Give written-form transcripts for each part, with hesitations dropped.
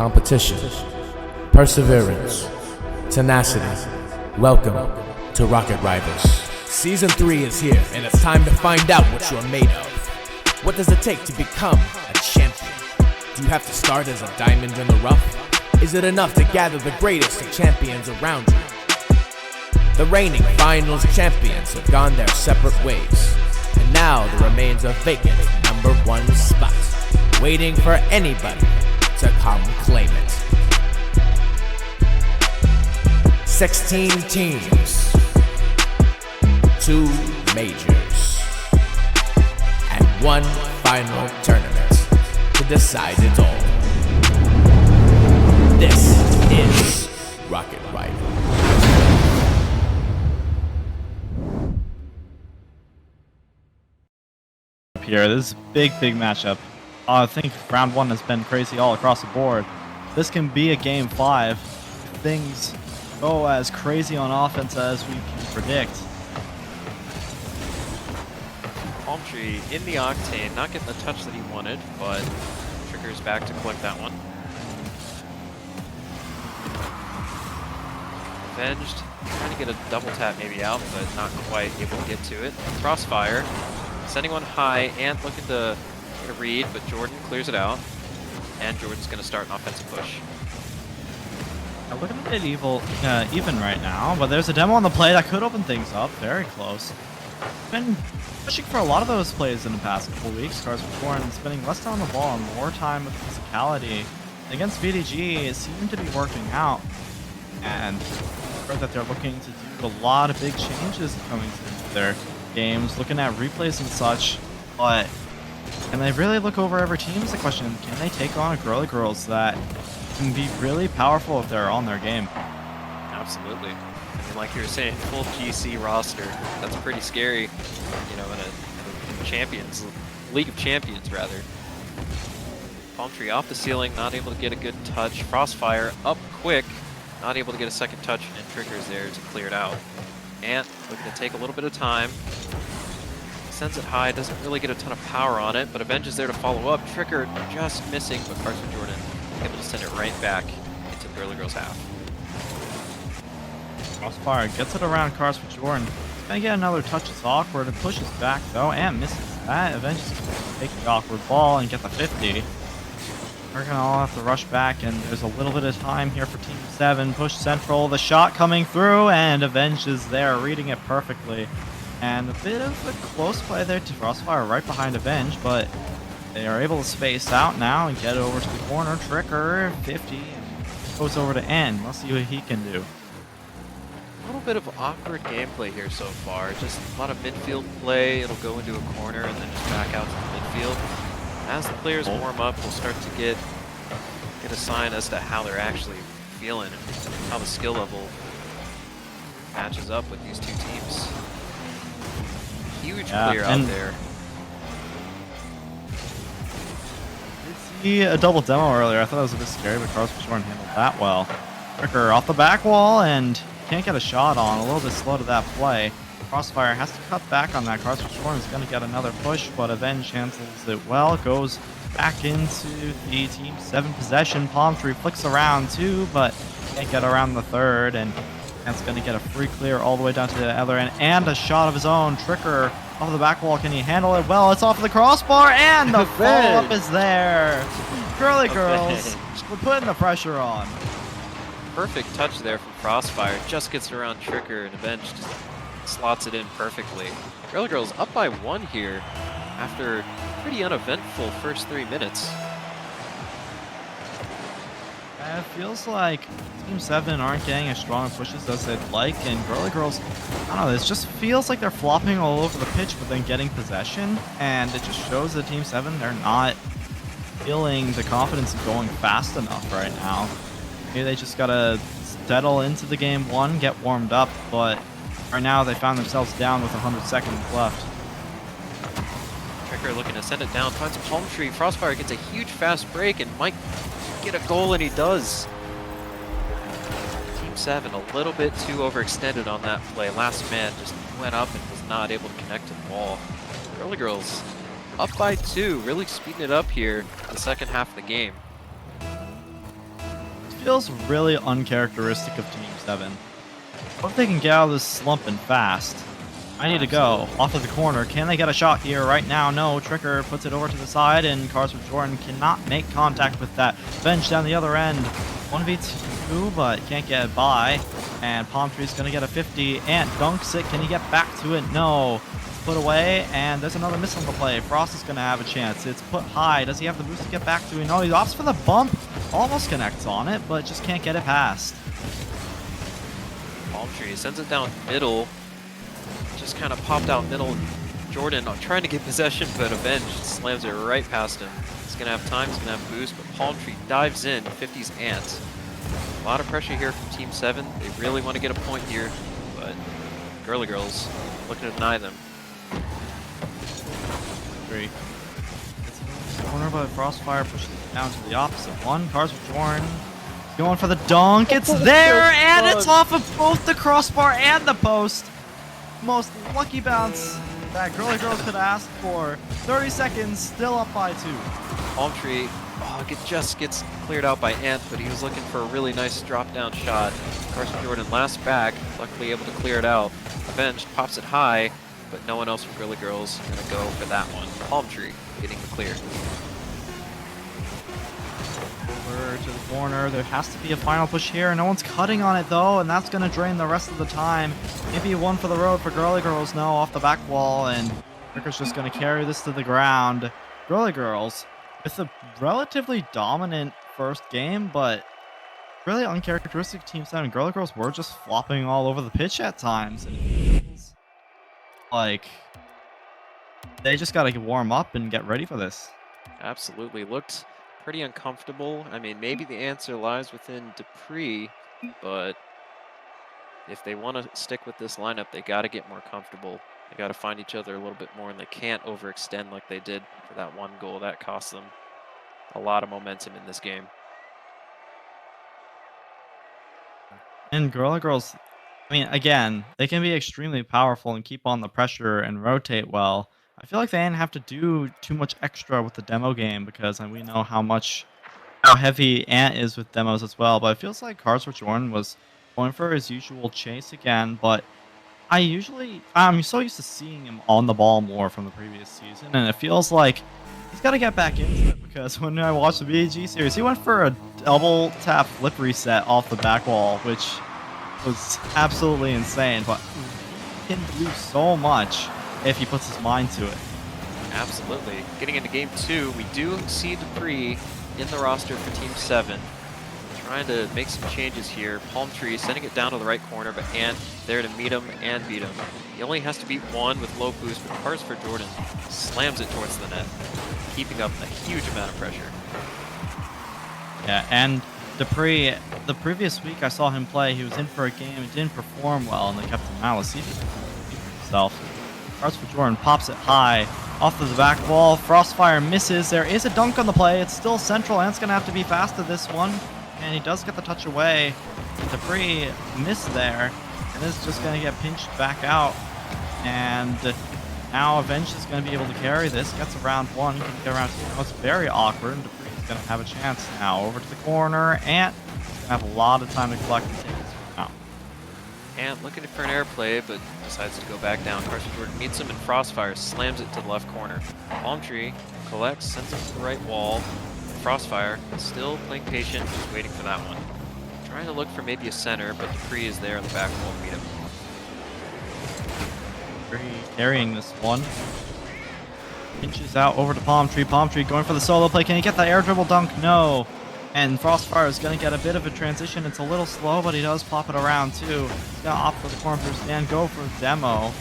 competition, perseverance, tenacity. Welcome to Rocket Rivals. Season 3 is here, and it's time to find out what you're made of. What does it take to become a champion? Do you have to start as a diamond in the rough? Is it enough to gather the greatest of champions around you? The reigning finals champions have gone their separate ways, and now there remains a vacant number 1 spot, waiting for anybody to come claim it. 16 teams, 2 majors, and 1 final tournament to decide it all. This is Rocket Rivals. Here, this is a big matchup. I think round 1 has been crazy all across the board. This can be a game 5 if things go as crazy on offense as we can predict. Palm Tree in the Octane, not getting the touch that he wanted, but Trigger's back to collect that one. Avenged, trying to get a double tap maybe out, but not quite able to get to it. Crossfire, sending one high, Ant looking to get a read, but Jordan clears it out. And Jordan's going to start an offensive push. Looking a bit even right now, but there's a demo on the play that could open things up. Very close. Been pushing for a lot of those plays in the past couple weeks. Cars for Torn spending less time on the ball and more time with physicality. Against VDG, it seemed to be working out. And I've heard that they're looking to do a lot of big changes coming into their games, looking at replays and such. But can they really look over every team is the question. Can they take on a Girly Girls that can be really powerful if they're on their game? Absolutely. I mean, like you were saying, full GC roster. That's pretty scary, you know, in a Champions, League of Champions, rather. Palm Tree off the ceiling, not able to get a good touch. Crossfire up quick, not able to get a second touch, and Trigger's there to clear it out. Ant looking to take a little bit of time. Sends it high, doesn't really get a ton of power on it, but Avenge is there to follow up. Trigger just missing, but Carson Jordan able to send it right back into the Girly Girls half. Crossfire gets it around Cars for Jordan. He's gonna get another touch. It's awkward. It pushes back though and misses that. Avenge is gonna take the awkward ball and get the 50. We're gonna all have to rush back, and there's a little bit of time here for Team 7. Push central, the shot coming through, and Avenge is there, reading it perfectly. And a bit of a close play there to Crossfire right behind Avenge, but they are able to space out now and get over to the corner. Trigger 50 and goes over to N. Let's see what he can do. A little bit of awkward gameplay here so far. Just a lot of midfield play. It'll go into a corner and then just back out to the midfield. As the players warm up, we'll start to get a sign as to how they're actually feeling and how the skill level matches up with these two teams. Huge clear out there. Did see a double demo earlier. I thought it was a bit scary, but Carlos Jordan handled that well. Trigger off the back wall and can't get a shot on. A little bit slow to that play. Crossfire has to cut back on that. Carlos Jordan is going to get another push, but Avenge handles it well. Goes back into the Team 7 possession. Palm Tree flicks around too, but can't get around the third, and Ant's going to get a free clear all the way down to the other end, and a shot of his own. Trigger off the back wall. Can he handle it? Well, it's off of the crossbar, and the follow-up is there. Girly Girls, we're putting the pressure on. Perfect touch there from Crossfire. Just gets around Trigger, and Avenge just slots it in perfectly. Girly Girls up by 1 here after a pretty uneventful first 3 minutes. It feels like Team 7 aren't getting as strong pushes as they'd like, and Girly Girls, I don't know, this just feels like they're flopping all over the pitch but then getting possession, and it just shows that Team 7, they're not feeling the confidence of going fast enough right now. Maybe they just gotta settle into the game 1, get warmed up, but right now they found themselves down with 100 seconds left. Trigger looking to send it down, finds a Palm Tree. Crossfire gets a huge fast break and might get a goal, and he does. Team 7 a little bit too overextended on that play. Last man just went up and was not able to connect to the ball. Girly Girls up by 2, really speeding it up here in the second half of the game. feels really uncharacteristic of Team 7. Hope they can get out of this slumping fast. I need to go. Off of the corner. Can they get a shot here right now? No. Tricker puts it over to the side, and Cars with Jordan cannot make contact with that. Bench down the other end. 1v2, but can't get it by. And Palm Tree's going to get a 50. Ant dunks it. Can he get back to it? No. It's put away, and there's another miss on the play. Frost is going to have a chance. It's put high. Does he have the boost to get back to it? No, he opts for the bump. Almost connects on it, but just can't get it past. Palm Tree sends it down middle. Just kind of popped out middle. Jordan trying to get possession, but Avenge slams it right past him. He's going to have time, he's going to have boost, but Palm Tree dives in, 50's Ant. A lot of pressure here from Team 7. They really want to get a point here, but Girly Girls looking to deny them. Three. It's corner, but Frostfire pushes it down to the opposite one. Cars with Jordan going for the dunk. It's there, and it's off of both the crossbar and the post. Most lucky bounce that Girly Girls could ask for. 30 seconds, still up by 2. Palm Tree, it just gets cleared out by Ant, but he was looking for a really nice drop-down shot. Carson Jordan last back, luckily able to clear it out. Avenged pops it high, but no one else from Girly Girls gonna go for that one. Palm Tree getting the clear. Over to the corner. There has to be a final push here. No one's cutting on it though, and that's going to drain the rest of the time. Maybe one for the road for Girly Girls. No, off the back wall, and Ricker's just going to carry this to the ground. Girly Girls with a relatively dominant first game, but really uncharacteristic Team 7. Girly Girls were just flopping all over the pitch at times. And it feels like they just got to warm up and get ready for this. Absolutely. Looked pretty uncomfortable. I mean, maybe the answer lies within Dupree, but if they want to stick with this lineup, they got to get more comfortable. They got to find each other a little bit more, and they can't overextend like they did for that one goal. That cost them a lot of momentum in this game. And Girly Girls, I mean, again, they can be extremely powerful and keep on the pressure and rotate well. I feel like they didn't have to do too much extra with the demo game because we know how heavy Ant is with demos as well. But it feels like Cars for Jordan was going for his usual chase again. But I'm so used to seeing him on the ball more from the previous season, and it feels like he's got to get back into it because when I watched the BAG series, he went for a double tap flip reset off the back wall, which was absolutely insane. But he can do so much if he puts his mind to it. Absolutely. Getting into game 2, we do see Dupree in the roster for Team 7. Trying to make some changes here. Palm Tree sending it down to the right corner, but Ant there to meet him and beat him. He only has to beat one with low boost, but Cars for Jordan slams it towards the net, keeping up a huge amount of pressure. Yeah, and Dupree, the previous week I saw him play, he was in for a game, he didn't perform well, and they kept him out. Let's see if he can keep himself. Cars for Jordan pops it high off of the back wall. Frostfire misses. There is a dunk on the play. It's still central. Ant's going to have to be fast to this one. And he does get the touch away. Dupree missed there. And this is just going to get pinched back out. And now Avenge is going to be able to carry this. Gets around one. Can get around two. Now it's very awkward. And Dupree is going to have a chance now. Over to the corner. Ant is going to have a lot of time to collect and take this one out. Ant looking for an airplay, but decides to go back down. Carson Jordan meets him, and Frostfire slams it to the left corner. Palm Tree collects, sends it to the right wall. Frostfire still playing patient, just waiting for that one. Trying to look for maybe a center, but Dupree is there on the back wall to meet him. Dupree carrying this one. Pinches out over to Palm Tree. Palm Tree going for the solo play. Can he get the air dribble dunk? No. And Frostfire is going to get a bit of a transition. It's a little slow, but he does pop it around too. He's going to opt for the corner first and go for the demo.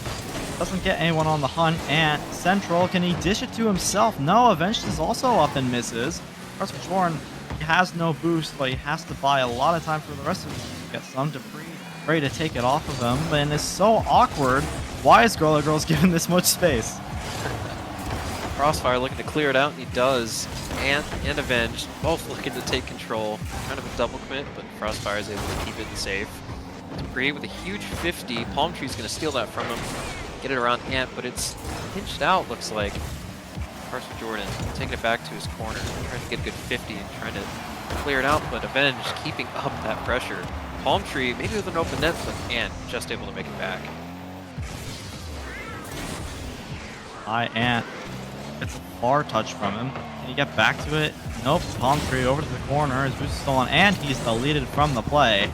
Doesn't get anyone on the hunt. And Central, can he dish it to himself? No, Avenged is also up and misses. Cars for Jordan, he has no boost, but he has to buy a lot of time for the rest of the team to get some. Dupree ready to take it off of him, and it's so awkward. Why is Girly Girls given this much space? Frostfire looking to clear it out, and he does. Ant and Avenged both looking to take control. Kind of a double commit, but Frostfire is able to keep it safe. Dupree with a huge 50. Palm Tree's going to steal that from him. Get it around Ant, but it's pinched out, looks like. Carson Jordan taking it back to his corner, trying to get a good 50 and trying to cleared out, but Avenge keeping up that pressure. Palm Tree, maybe with an open net, but Ant just able to make it back. Ant. It's a far touch from him. Can he get back to it? Nope. Palm Tree over to the corner. His boost is stolen, and he's deleted from the play.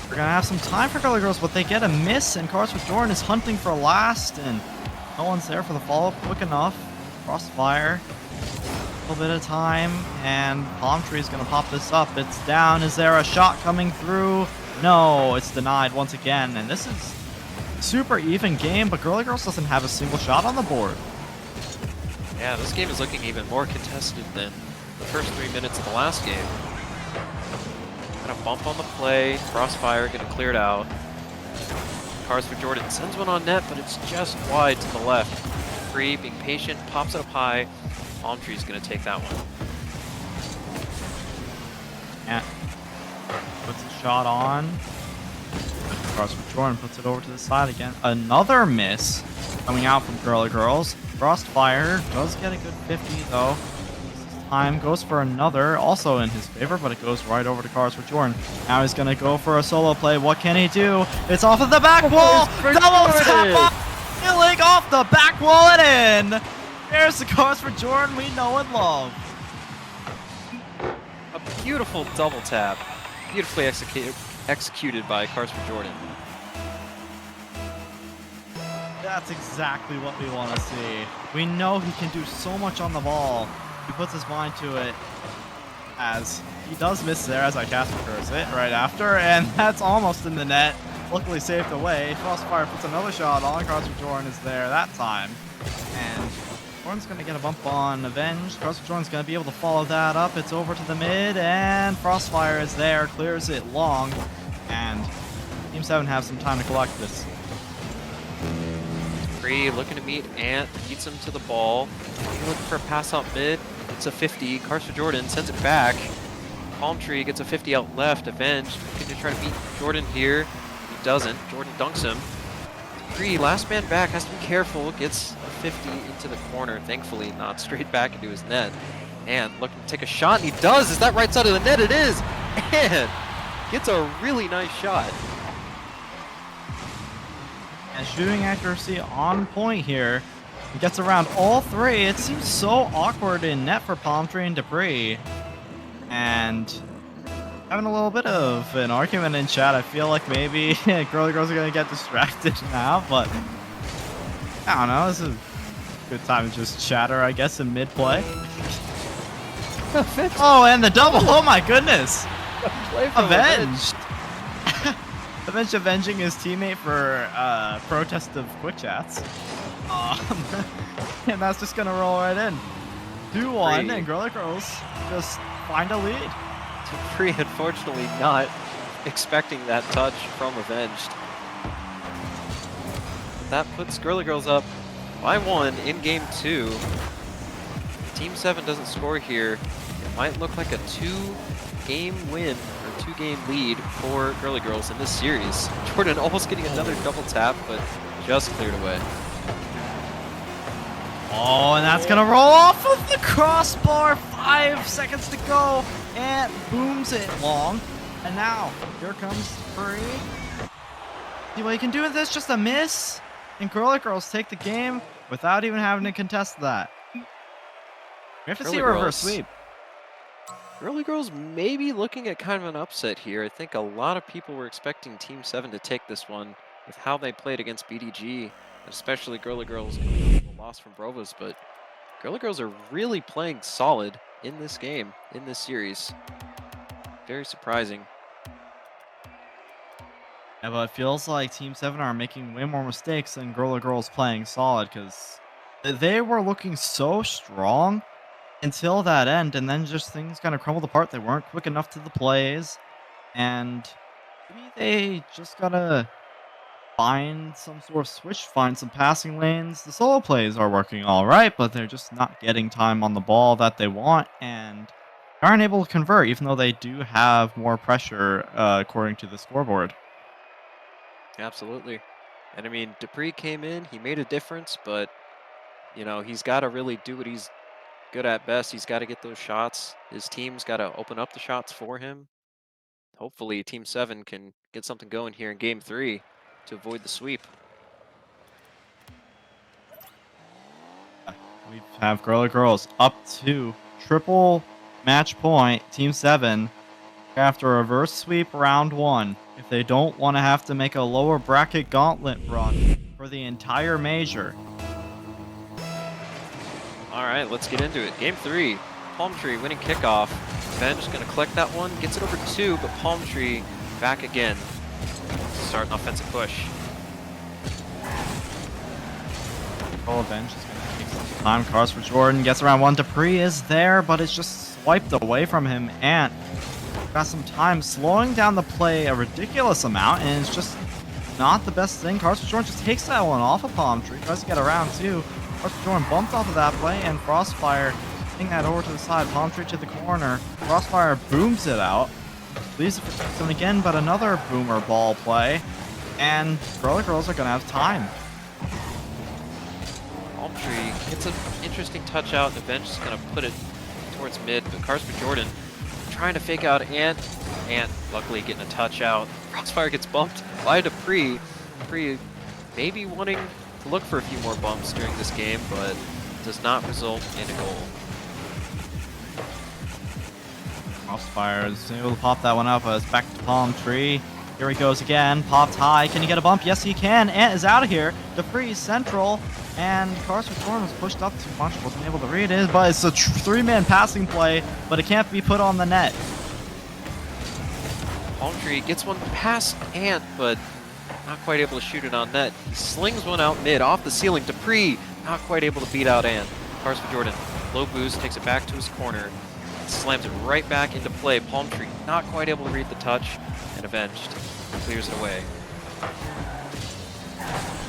We're going to have some time for Girly Girls, but they get a miss, and Cars with Jordan is hunting for last, and no one's there for the follow-up quick enough. Crossfire. A little bit of time, and Palm Tree is going to pop this up. It's down. Is there a shot coming through? No, it's denied once again, and this is a super even game, but Girly Girls doesn't have a single shot on the board. Yeah, this game is looking even more contested than the first 3 minutes of the last game. Got a bump on the play. Crossfire getting cleared out. Cars for Jordan sends one on net, but it's just wide to the left. Free, being patient, pops it up high. Palm Tree's going to take that one. Yeah. Puts a shot on. Cars for Jordan puts it over to the side again. Another miss coming out from Girly Girls. Crossfire does get a good 50 though. This time goes for another, also in his favor, but it goes right over to Cars for Jordan. Now he's going to go for a solo play. What can he do? It's off of the back wall! Double tap off! Filling off the back wall and in! There's the Cars for Jordan we know and love. A beautiful double tap. Beautifully executed by Cars for Jordan. That's exactly what we want to see. We know he can do so much on the ball. He puts his mind to it, as he does miss there as I cast recurs it right after, and that's almost in the net. Luckily saved away. Crossfire puts another shot on. Cars for Jordan is there that time. And Jordan's going to get a bump on Avenge. Cars for Jordan's going to be able to follow that up. It's over to the mid, and Crossfire is there. Clears it long, and Team 7 have some time to collect this. Free, looking to meet Ant, beats him to the ball. Looking for a pass out mid. It's a 50. Cars for Jordan sends it back. Palm Tree gets a 50 out left. Avenge looking to try to beat Jordan here. He doesn't. Jordan dunks him. Free, last man back, has to be careful. Gets a 50 into the corner. Thankfully, not straight back into his net. And looking to take a shot, and he does. Is that right side of the net? It is. And gets a really nice shot. And shooting accuracy on point here. He gets around all three. It seems so awkward in net for Palm Tree and Debris. And having a little bit of an argument in chat. I feel like maybe Girly Girls are going to get distracted now, but I don't know. This is a good time to just chatter, I guess, in mid-play. Oh, and the double. Oh, my goodness. Avenged. Avenge avenging his teammate for protest of quick chats. And that's just going to roll right in. 2-1, and Girly Girls just find a lead. Free, unfortunately, not expecting that touch from Avenged. That puts Girly Girls up by 1 in game 2. If Team 7 doesn't score here, it might look like a 2-game win or 2-game lead for Girly Girls in this series. Jordan almost getting another double tap, but just cleared away. Oh, and that's going to roll off of the crossbar. 5 seconds to go. And booms it long. And now, here comes Free. See what you can do with this? Just a miss. And Girly Girls take the game without even having to contest that. We have to see a reverse sweep. Girly Girls may be looking at kind of an upset here. I think a lot of people were expecting Team 7 to take this one with how they played against BDG, especially Girly Girls the loss from Brovas, but Girly Girls are really playing solid in this game, in this series. Very surprising. Yeah, but it feels like Team 7 are making way more mistakes than Girly Girls playing solid, because they were looking so strong until that end, and then just things kind of crumbled apart. They weren't quick enough to the plays, and maybe they just gotta find some sort of switch, find some passing lanes. The solo plays are working all right, but they're just not getting time on the ball that they want, and aren't able to convert, even though they do have more pressure according to the scoreboard. Absolutely. And I mean, Dupree came in, he made a difference, but, you know, he's got to really do what he's good at best. He's got to get those shots. His team's got to open up the shots for him. Hopefully, Team 7 can get something going here in Game 3 to avoid the sweep. We have Girly Girls up to triple match point, Team 7, after a reverse sweep round 1. If they don't want to have to make a lower bracket gauntlet run for the entire major. All right, let's get into it. Game 3, Palm Tree winning kickoff. Ben just going to collect that one, gets it over 2, but Palm Tree back again. Start an offensive push. Bench is going to take some time. Cars for Jordan gets around 1. Dupree is there, but it's just swiped away from him. Ant got some time, slowing down the play a ridiculous amount, and it's just not the best thing. Cars for Jordan just takes that one off of Palm Tree, tries to get around 2. Cars for Jordan bumped off of that play, and Frostfire getting that over to the side. Palm Tree to the corner. Frostfire booms it out. Leaves it for Team 7 again, but another boomer ball play, and Girly Girls are going to have time. Palm Tree gets an interesting touch out, and the bench is going to put it towards mid, but Cars for Jordan trying to fake out Ant. Ant luckily getting a touch out. Crossfire gets bumped by Dupree. Dupree maybe wanting to look for a few more bumps during this game, but does not result in a goal. Crossfire is able to pop that one up, but it's back to Palm Tree. Here he goes again, popped high. Can he get a bump? Yes, he can. Ant is out of here. Dupree central, and Cars for Jordan was pushed up too much. Wasn't able to read it, but it's a 3-man passing play, but it can't be put on the net. Palm Tree gets one past Ant, but not quite able to shoot it on net. He slings one out mid, off the ceiling. Dupree not quite able to beat out Ant. Cars for Jordan, low boost, takes it back to his corner, slams it right back into play. Palm Tree not quite able to read the touch, and avenged. Clears it away.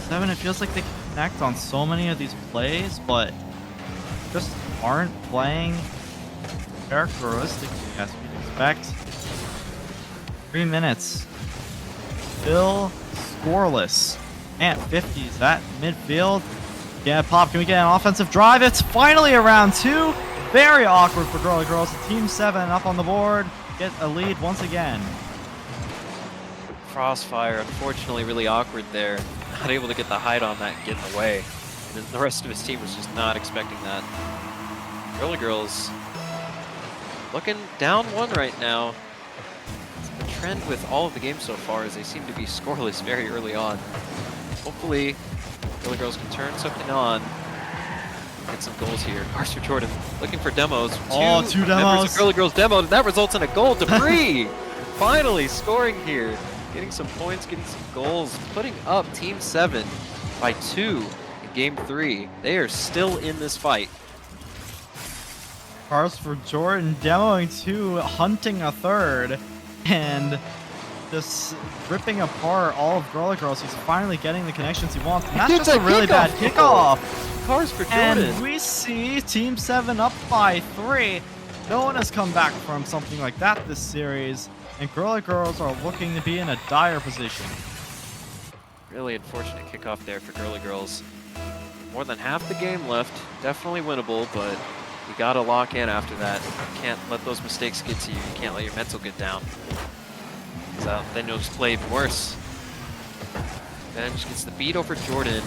7, it feels like they connect on so many of these plays, but just aren't playing characteristically as we'd expect. 3 minutes. Still scoreless. Ant 50s at midfield. Yeah, Pop, can we get an offensive drive? It's finally around 2. Very awkward for Girly Girls. Team 7 up on the board. Get a lead once again. Crossfire, unfortunately, really awkward there. Not able to get the height on that and get in the way. And then the rest of his team was just not expecting that. Girly Girls looking down 1 right now. The trend with all of the games so far is they seem to be scoreless very early on. Hopefully, Girly Girls can turn something on. Get some goals here. Cars for Jordan looking for demos. 2 members demos. of Girly Girls demoed, and that results in a goal. Dupree finally scoring here. Getting some points, getting some goals, putting up Team 7 by 2 in Game 3. They are still in this fight. Cars for Jordan demoing 2, hunting a 3rd, and just ripping apart all of Girly Girls. He's finally getting the connections he wants. And that's It's just a a really bad kickoff. kickoff. Cars for Jordan. And we see Team 7 up by 3. No one has come back from something like that this series, and Girly Girls are looking to be in a dire position. Really unfortunate kickoff there for Girly Girls. More than half the game left. Definitely winnable, but you gotta lock in after that. You can't let those mistakes get to you. You can't let your mental get down. So then you'll just play even worse. Bench gets the beat over Jordan.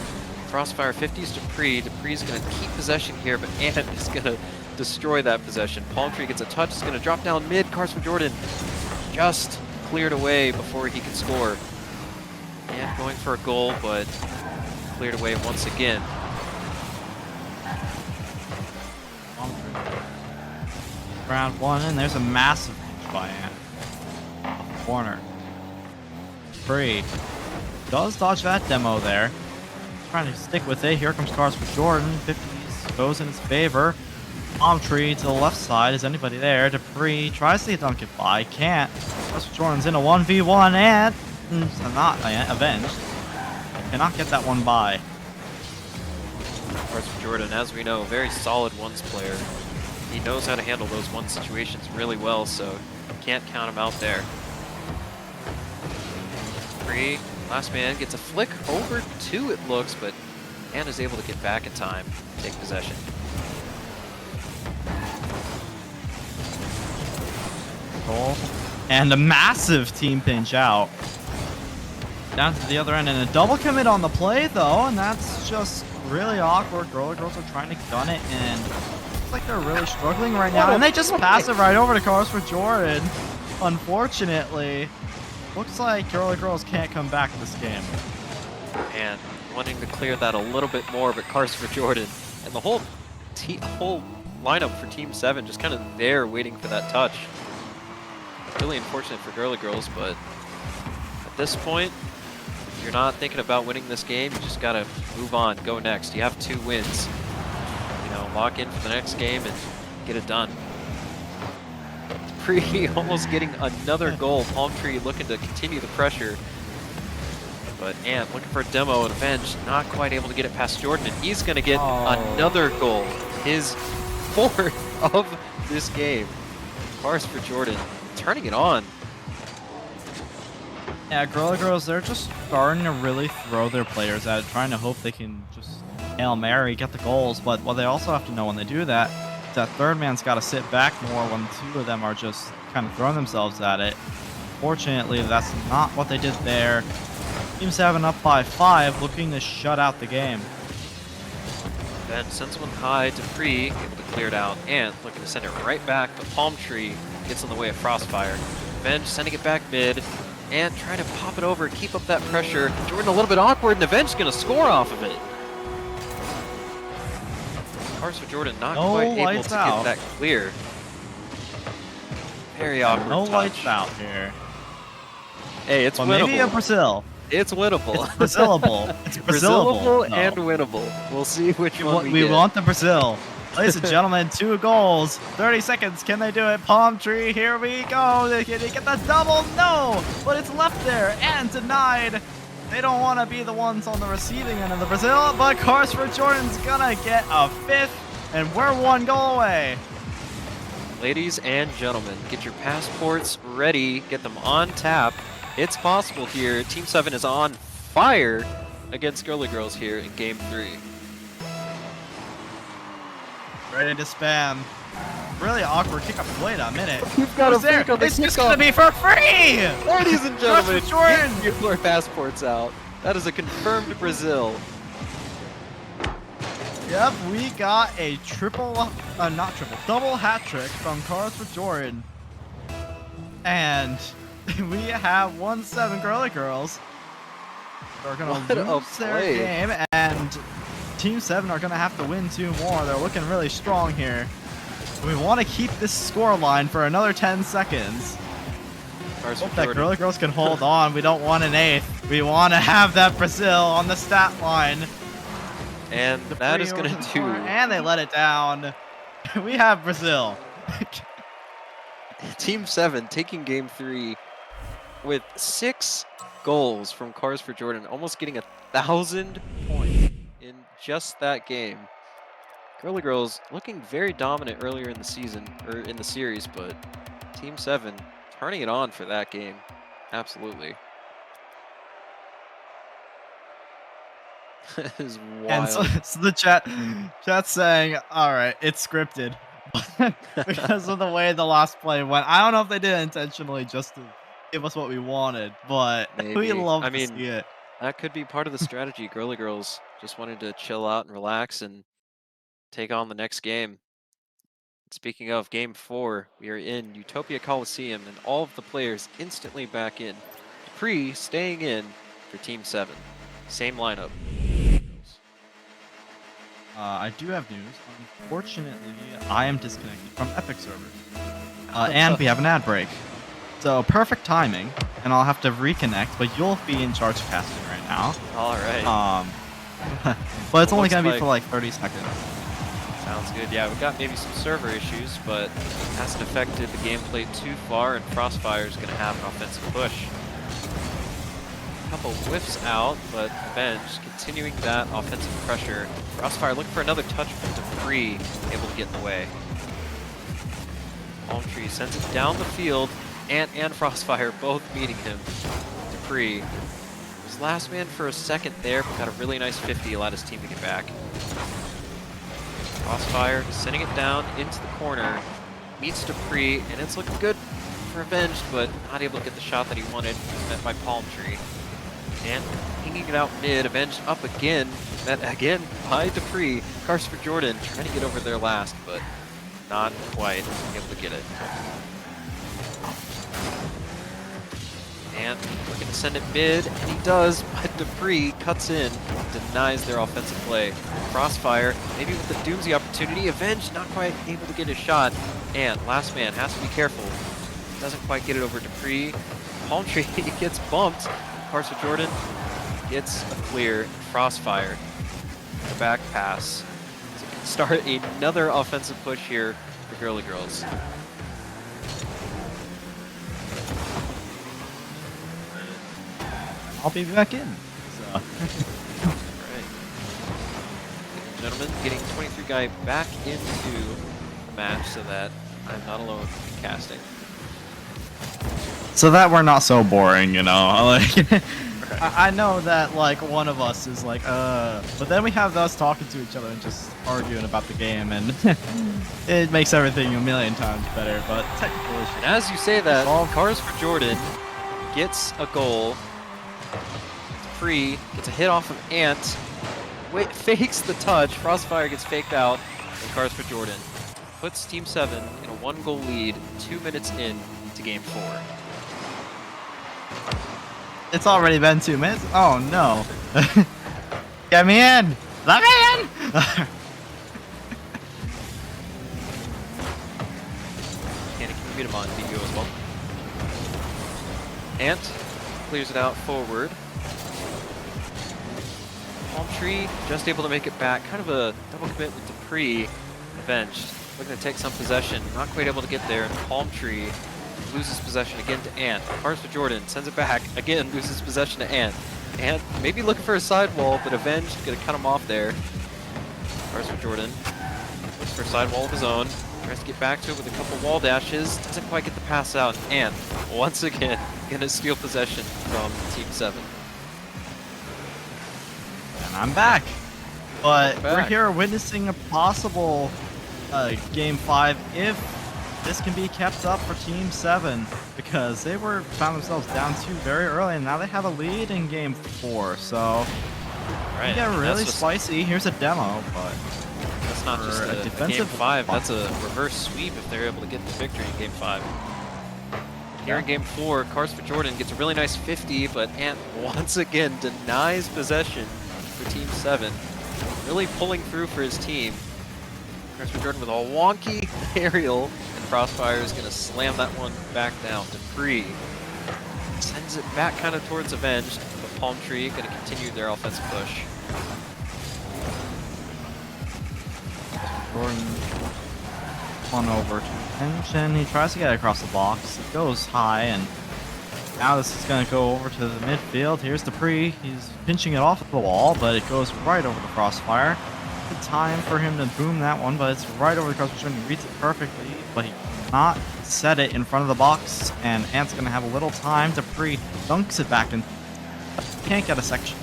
Crossfire 50s Dupree. Dupree's gonna keep possession here, but Ant is gonna destroy that possession. Palm Tree gets a touch. It's gonna drop down mid. Cars for Jordan just cleared away before he could score. And going for a goal, but cleared away once again. Round 1, and there's a massive pitch by Ant. Off the corner. Free. Does dodge that demo there. Trying to stick with it. Here comes Cars for Jordan. 50s goes in his favor. Palm Tree to the left side. Is anybody there? Dupree tries to dunk it by. Can't. Cars for Jordan's in a 1v1, and not avenged. Cannot get that one by. Cars for Jordan, as we know, very solid ones player. He knows how to handle those one situations really well, so can't count him out there. Free, last man gets a flick over 2 it looks, but Ant is able to get back in time, take possession. goal. And a massive team pinch out. Down to the other end, and a double commit on the play, though, and that's just really awkward. Girly Girls are trying to gun it, and looks like they're really struggling right now. And they just pass it right over to Cars for Jordan. Unfortunately, looks like Girly Girls can't come back this game. And wanting to clear that a little bit more, but Cars for Jordan and the whole lineup for Team 7 just kind of there waiting for that touch. Really unfortunate for Girly Girls, but at this point, if you're not thinking about winning this game, you just gotta move on, go next. You have 2 wins. You know, lock in for the next game and get it done. Dupree almost getting another goal. Palm Tree looking to continue the pressure. But Ant looking for a demo and Avenge, not quite able to get it past Jordan, and he's gonna get another goal. His 4th of this game. Cars for Jordan, turning it on. Yeah, Girly Girls, they're just starting to really throw their players at it, trying to hope they can just Hail Mary, get the goals. But what they also have to know when they do that, is that third man's got to sit back more when 2 of them are just kind of throwing themselves at it. Fortunately, that's not what they did there. Team 7 up by 5, looking to shut out the game. Then sends one high, Dupree able to clear it out. Ant looking to send it right back, but Palm Tree gets in the way of Frostfire. Avenge sending it back mid. Ant trying to pop it over, keep up that pressure. Jordan a little bit awkward, and Avenge gonna score off of it. Cars for Jordan not quite able to get that clear. Very awkward No touch. lights out here. Hey, it's Well, winnable. maybe a Brazil. It's winnable. It's Brazilable. It's Brazilable. And winnable. We'll see which one We get. want the Brazil. Ladies and gentlemen, 2 goals. 30 seconds. Can they do it? Palm Tree, here we go. Can they get the double? No! But it's left there and denied. They don't want to be the ones on the receiving end of the Brazil, but Cars for Jordan's gonna get a 5th, and we're 1 goal away. Ladies and gentlemen, get your passports ready. Get them on tap. It's possible here. Team 7 is on fire against Girly Girls here in Game 3. Ready to spam. Really awkward kick up. Wait a minute. You've got Who's there? It's just gonna be for free! Ladies and gentlemen, Jordan! get your passports out. That is a confirmed Brazil. Yep, we got a double hat trick from Cars for Jordan. And we have 1-7 Girly Girls. They're gonna lose their game, and Team 7 are gonna have to win 2 more. They're looking really strong here. We want to keep this score line for another 10 seconds. Hope that Girly Girls can hold on. We don't want an 8th. We want to have that Brazil on the stat line. And that is going to do. And they let it down. We have Brazil. Team 7 taking Game 3 with 6 goals from Cars for Jordan, almost getting 1,000 points in just that game. Girly Girls looking very dominant earlier in the season, or in the series, but Team 7 turning it on for that game. Absolutely. That is wild. And so the chat's saying, all right, it's scripted. Because of the way the last play went. I don't know if they did it intentionally just to give us what we wanted, but we love to see it. That could be part of the strategy. Girly Girls just wanted to chill out and relax and take on the next game. Speaking of Game 4, we are in Utopia Coliseum, and all of the players instantly back in. Dupree staying in for Team 7. Same lineup. I do have news. Unfortunately, I am disconnected from Epic servers. And we have an ad break. So perfect timing, and I'll have to reconnect, but you'll be in charge of casting right now. All right. But it's only going to be for like 30 seconds. Sounds good. Yeah, we've got maybe some server issues, but it hasn't affected the gameplay too far, and Frostfire is going to have an offensive push. A couple whiffs out, but Avenge continuing that offensive pressure. Frostfire looking for another touch from Dupree, able to get in the way. Palm Tree sends it down the field. Ant and Frostfire both meeting him. Dupree was last man for a second there, but got a really nice 50, allowed his team to get back. Frostfire sending it down into the corner, meets Dupree, and it's looking good for Avenged, but not able to get the shot that he wanted. Met by Palm Tree. And pinging it out mid, Avenged up again. Met again by Dupree. Carson for Jordan trying to get over there last, but not quite able to get it. And looking to send it mid, and he does, but Dupree cuts in, denies their offensive play. Crossfire, maybe with the Doomsy opportunity. Avenged not quite able to get his shot. And last man has to be careful. Doesn't quite get it over Dupree. Palm Tree gets bumped. Carson Jordan gets a clear. Crossfire. The back pass. So we can start another offensive push here for Girly Girls. I'll be back in. So. Alright. Gentlemen, getting 23 guy back into the match so that I'm not alone in casting. So that we're not so boring, you know. Like, I know that like one of us is like, but then we have us talking to each other and just arguing about the game, and it makes everything a million times better. But technical issues. And as you say that, Cars for Jordan gets a goal. Free, gets a hit off of Ant. Fakes the touch. Crossfire gets faked out. And Cars for Jordan puts Team 7 in a 1-goal lead 2 minutes in to Game 4. It's already been 2 minutes? Oh no. Get me in! Let me in! Can he beat him on video as well? Ant clears it out forward. Palm Tree just able to make it back. Kind of a double commit with Dupree. Avenged. Looking to take some possession. Not quite able to get there. And Palm Tree loses possession again to Ant. Cars for Jordan sends it back. Again, loses possession to Ant. Ant maybe looking for a sidewall, but Avenged gonna cut him off there. Cars for Jordan. Looks for a sidewall of his own. Tries to get back to it with a couple wall dashes. Doesn't quite get the pass out. Ant, once again, gonna steal possession from Team 7. And I'm back. But we're here witnessing a possible Game 5 if this can be kept up for Team 7, because they found themselves down 2 very early, and now they have a lead in Game 4. So Right. yeah, really spicy. Here's a demo, but that's not just a defensive Game 5. That's a reverse sweep if they're able to get the victory in Game 5. Here in Game 4, Cars for Jordan gets a really nice 50, but Ant once again denies possession for Team 7. Really pulling through for his team. Cars for Jordan with a wonky aerial, and Crossfire is going to slam that one back down. Dupree sends it back kind of towards Avenged, but Palm Tree going to continue their offensive push. Jordan on over to Tension. He tries to get across the box. It goes high, and now this is going to go over to the midfield. Here's Dupree. He's pinching it off the wall, but it goes right over the Crossfire. Good time for him to boom that one, but it's right over the Crossfire. He reads it perfectly, but he cannot set it in front of the box, and Ant's going to have a little time. Dupree dunks it back in. Can't get a section.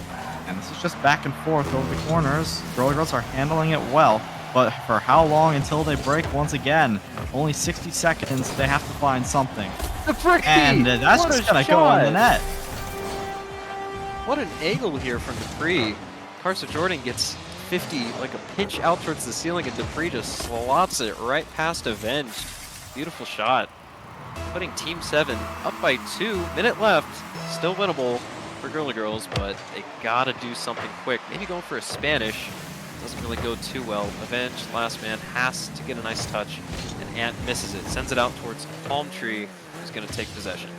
And this is just back and forth over the corners. Girly Girls are handling it well. But for how long until they break once again? Only 60 seconds. They have to find something. And that's just going to go in the net. What an angle here from Dupree. Carson Jordan gets 50, like a pinch out towards the ceiling, and Dupree just slots it right past Avenged. Beautiful shot. Putting Team 7 up by 2. Minute left. Still winnable for Girly Girls, but they gotta do something quick. Maybe going for a Spanish. Doesn't really go too well. Avenged, last man, has to get a nice touch, and Ant misses it. Sends it out towards Palm Tree, who's going to take possession.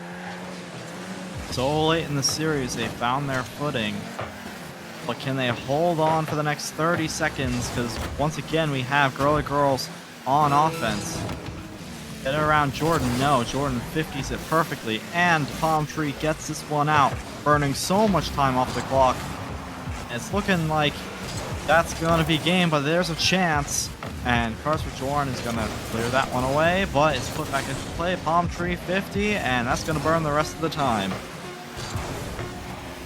So late in the series, they found their footing. But can they hold on for the next 30 seconds? Because once again, we have Girly Girls on offense. Get it around Jordan. No, Jordan 50s it perfectly, and Palm Tree gets this one out, burning so much time off the clock. And it's looking like that's going to be game, but there's a chance. And Cars for Jordan is going to clear that one away, but it's put back into play. Palm Tree 50, and that's going to burn the rest of the time.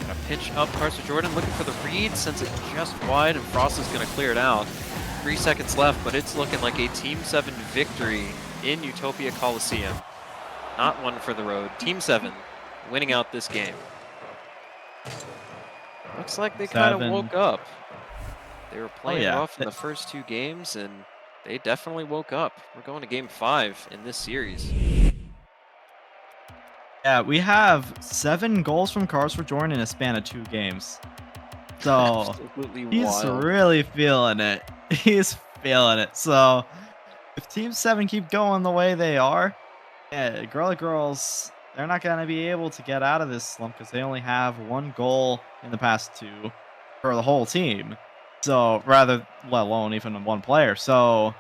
Gonna pitch up Cars for Jordan, looking for the read, sends it just wide, and Frost is going to clear it out. 3 seconds left, but it's looking like a Team 7 victory in Utopia Coliseum. not one for the road. Team 7 winning out this game. Looks like they kind of 7. woke up. They were playing yeah. rough in the first 2 games, and they definitely woke up. We're going to game 5 in this series. Yeah, we have 7 goals from Cars for Jordan in a span of 2 games. So Absolutely he's wild. really feeling it. He's feeling it. So if Team 7 keep going the way they are, yeah, Girly Girls, they're not going to be able to get out of this slump because they only have 1 goal in the past 2 for the whole team. So rather, let alone even 1 player. So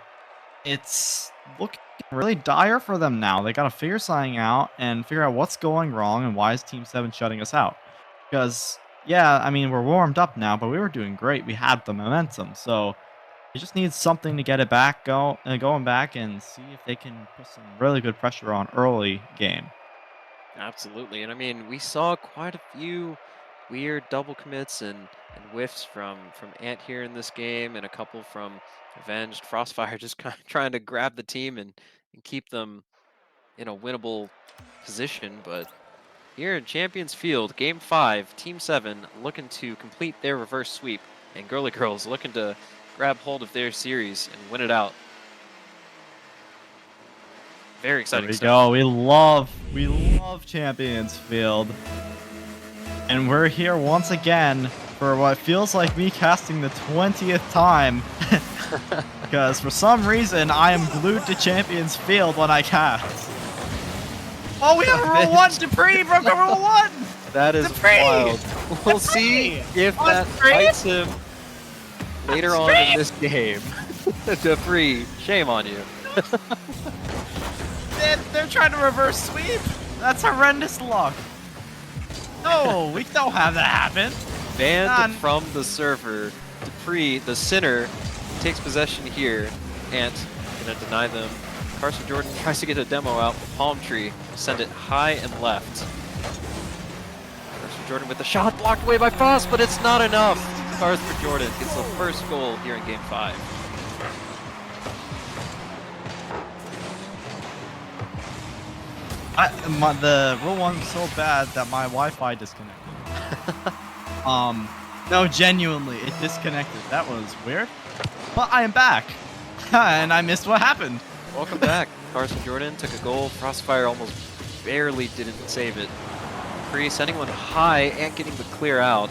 it's looking really dire for them now. They got to figure something out and figure out what's going wrong and why is Team 7 shutting us out. Because, yeah, I mean, we're warmed up now, but we were doing great. We had the momentum. So they just need something to get it back going back and see if they can put some really good pressure on early game. Absolutely. And I mean, we saw quite a few weird double commits and whiffs from Ant here in this game, and a couple from Avenged. Frostfire just kind of trying to grab the team and keep them in a winnable position. But here in Champions Field, Game 5, Team 7 looking to complete their reverse sweep, and Girly Girls looking to grab hold of their series and win it out. Very There exciting we stuff. go. We love Champions Field. And we're here once again for what feels like me casting the 20th time. Because for some reason, I am glued to Champions Field when I cast. Oh, we have a Rule 1! Dupree broke a Rule 1! That is Dupree! wild. We'll see if that bites him later on in this game. Dupree, shame on you. They're trying to reverse sweep. That's horrendous luck. No, we don't have that happen. Banned from the server. Dupree, the sinner, takes possession here. Ant gonna deny them. Carson Jordan tries to get a demo out. Palm Tree will send it high and left. Carson Jordan with the shot blocked away by Frost, but it's not enough. Carson Jordan gets the first goal here in Game 5. The Rule 1 was so bad that my Wi-Fi disconnected. No, genuinely, it disconnected. That was weird. But I am back. And I missed what happened. Welcome back. Carson Jordan took a goal. Frostfire almost barely didn't save it. Free sending one high and getting the clear out.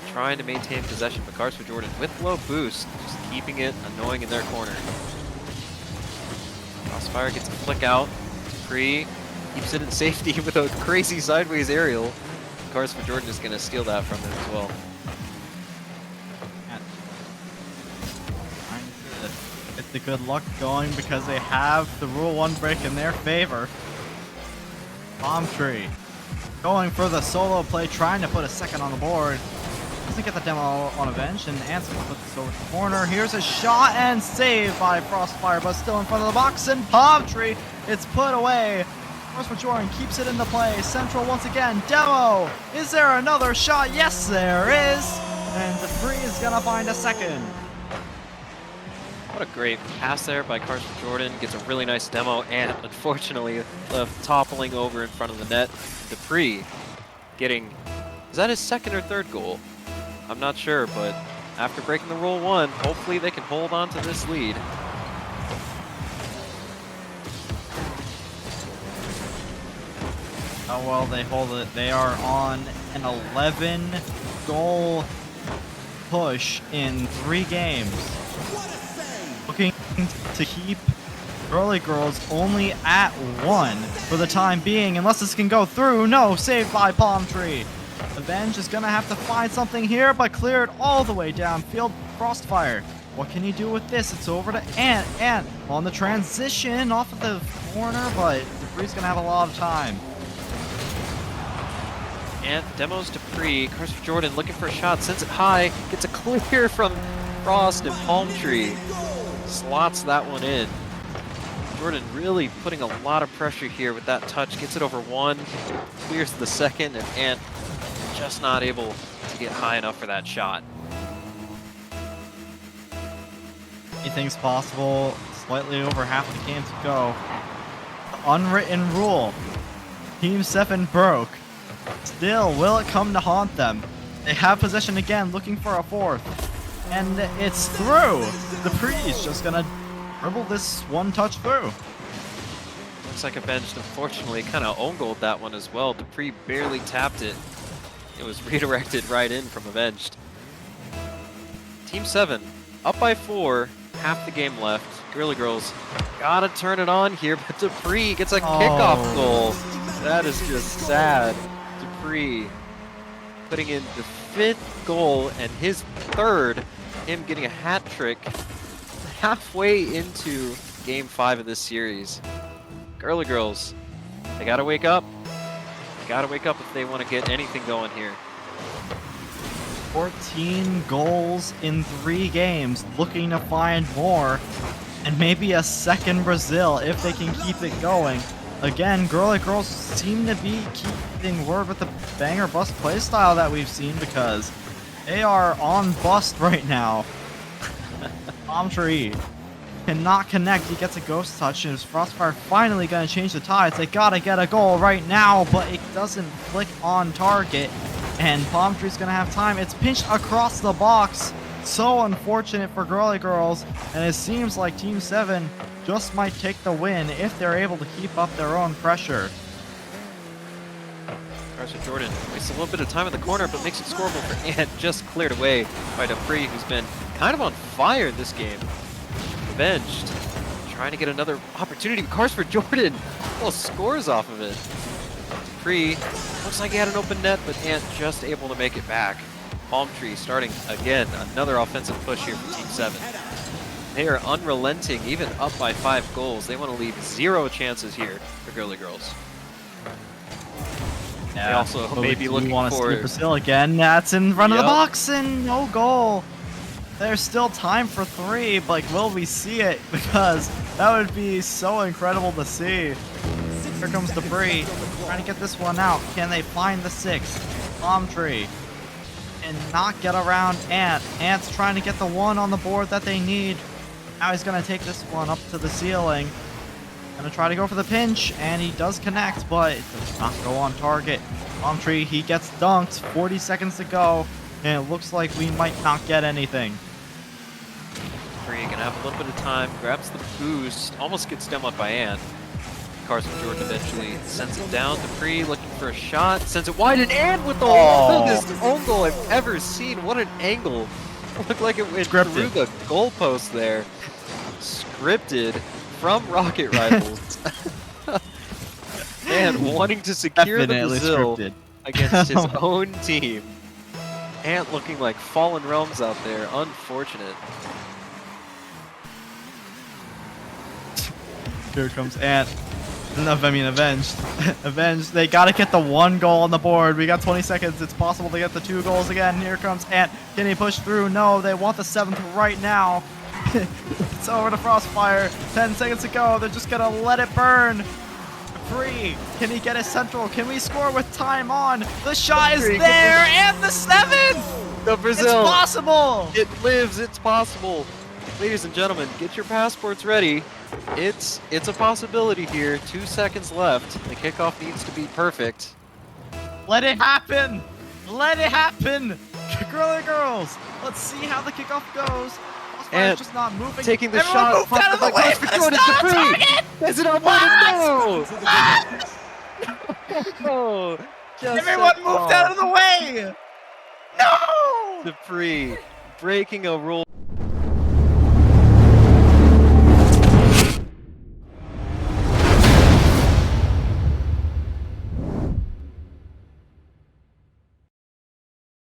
Trying to maintain possession, but Carson Jordan with low boost, just keeping it annoying in their corner. Frostfire gets a flick out. Free keeps it in safety with a crazy sideways aerial. Carson Jordan is going to steal that from him as well. Trying to get the good luck going because they have the Rule 1 break in their favor. Palm Tree going for the solo play, trying to put a second on the board. Doesn't get the demo on Avenge, and Answer puts this over the corner. Here's a shot and save by Frostfire, but still in front of the box, and Palm Tree, it's put away. Carson Jordan keeps it into play. Central once again. Demo! Is there another shot? Yes, there is! And Dupree is gonna find a second. What a great pass there by Carson Jordan. Gets a really nice demo, and unfortunately toppling over in front of the net. Dupree getting, is that his second or third goal? I'm not sure, but after breaking the Rule 1, hopefully they can hold on to this lead. How well they hold it. They are on an 11-goal push in 3 games. Looking to keep Girly Girls only at 1 for the time being, unless this can go through. No, saved by Palm Tree. Avenge is gonna have to find something here, but cleared all the way downfield. Frostfire. What can he do with this? It's over to Ant. Ant on the transition off of the corner, but Dupree's gonna have a lot of time. And demos Dupree. Carson Jordan looking for a shot, sends it high, gets a clear from Frost and Palm Tree. Slots that one in. Jordan really putting a lot of pressure here with that touch. Gets it over one, clears the second, and Ant just not able to get high enough for that shot. Anything's possible. Slightly over half the game to go. unwritten rule. Team 7 broke. Still, will it come to haunt them? They have possession again, looking for a fourth. And it's through. The Pre's just gonna dribble this one touch through. Looks like Avenged, unfortunately, kind of own goaled that one as well. Dupree barely tapped it. It was redirected right in from Avenged. Team 7, up by 4, half the game left. Girly Girls gotta turn it on here, but Dupree gets a kickoff goal. That is just sad. Dupree putting in the 5th goal and his 3rd, him getting a hat trick halfway into Game 5 of this series. Girly Girls, they gotta wake up. They gotta wake up if they want to get anything going here. 14 goals in 3 games, looking to find more, and maybe a second Brazil if they can keep it going. Again, Girly Girls seem to be keeping word with the banger bust playstyle that we've seen because they are on bust right now. Palm Tree cannot connect. He gets a ghost touch, and is Frostfire finally going to change the tides? They gotta get a goal right now, but it doesn't flick on target, and Palm Tree's going to have time. It's pinched across the box. So unfortunate for Girly Girls, and it seems like Team 7 just might take the win if they're able to keep up their own pressure. Carson Jordan wastes a little bit of time in the corner, but makes it scoreable for Ant, just cleared away by Dupree, who's been kind of on fire this game. Avenged, trying to get another opportunity. Carson Jordan, well, scores off of it. Dupree, looks like he had an open net, but Ant just able to make it back. Palm Tree starting again, another offensive push here for Team 7. They are unrelenting, even up by 5 goals. They want to leave 0 chances here for Girly Girls. Yeah, they also may be looking for Brazil again. That's in front of the box and no goal. There's still time for 3, but will we see it? Because that would be so incredible to see. Here comes Dupree, trying to get this one out. Can they find the 6th? Palm Tree. And not get around Ant. Ant's trying to get the 1 on the board that they need. Now he's going to take this one up to the ceiling. Going to try to go for the pinch, and he does connect, but it does not go on target. Palm Tree, he gets dunked. 40 seconds to go, and it looks like we might not get anything. Dupree gonna have a little bit of time, grabs the boost, almost gets demoed by Ant. Carson Jordan eventually sends it down. Dupree looking for a shot, sends it wide, and Ant with the longest own goal I've ever seen. What an angle. Looked like it went through the goalpost there. Scripted from Rocket Rivals. And wanting to secure the Brazil against his own team. Ant looking like fallen realms out there. Unfortunate. Here comes Ant. Avenged. Avenged. They gotta get the 1 goal on the board. We got 20 seconds. It's possible to get the 2 goals again. Here comes Ant. Can he push through? No, they want the 7th right now. It's over to Frostfire. 10 seconds to go. They're just gonna let it burn. Dupree. Can he get a central? Can we score with time on? The shot is there, and the 7th! The Brazil. It's possible! It lives. It's possible. Ladies and gentlemen, get your passports ready. It's a possibility here. 2 seconds left. The kickoff needs to be perfect. Let it happen! Let it happen! Girly Girls! Let's see how the kickoff goes. And just not moving. Taking the Everyone shot. Out of the way! Is it on no! No! Everyone moved out of the way! No! Dupree breaking a rule.